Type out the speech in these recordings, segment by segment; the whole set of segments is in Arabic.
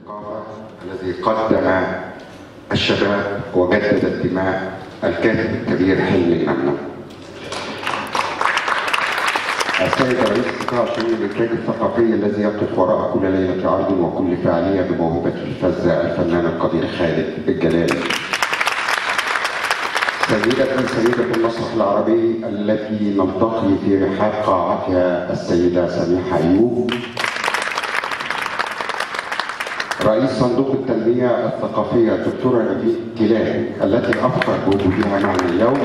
الثقافة الذي قدم الشباب وجدد الدماء، الكاتب الكبير حلمي الممنون. السيد رئيس قطاع شؤون الإنتاج الثقافي الذي يقف وراء كل ليلة عرض وكل فعالية بموهبته الفذة الفنان القدير خالد الجلالي. سيدة المسرح العربي التي نلتقي في رحاب قاعتها السيدة سميحة أيوب. رئيس صندوق التنمية الثقافية الدكتورة نبيل كيلاني التي أفخر بوجودها معنا اليوم.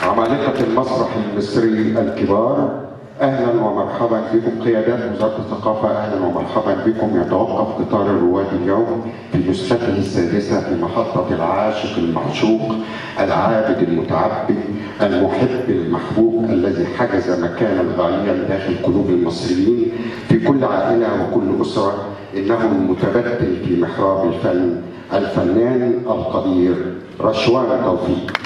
عمالقة المسرح المصري الكبار، أهلا ومرحبا بكم. قيادات وزارة الثقافة، أهلا ومرحبا بكم. يتوقف قطار الرواد اليوم في نسخته السادسة في محطة العاشق المعشوق، العابد المتعبد، المحب المحبوب، الذي حجز مكانا غاليا داخل قلوب المصريين في كل عائلة وكل أسرة. إنه المتبتل في محراب الفن، الفنان القدير رشوان توفيق.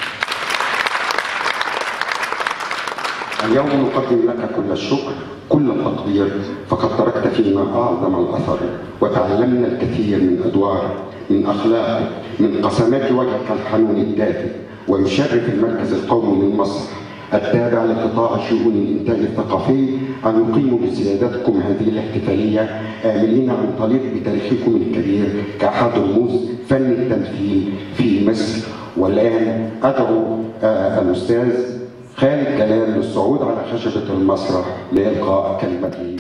اليوم نقدم لك كل الشكر، كل التقدير، فقد تركت فينا أعظم الأثر، وتعلمنا الكثير من أدوارك، من أخلاقك، من قسمات وجهك الحنون الدافئ. ويشرف المركز القومي للمسرح التابع لقطاع شؤون الإنتاج الثقافي أن يقيموا بسيادتكم هذه الاحتفالية، آملين أن تليق بتاريخكم الكبير كأحد رموز فن التمثيل في مصر. والآن أدعو الأستاذ خالد جلال للصعود على خشبة المسرح لإلقاء كلمته.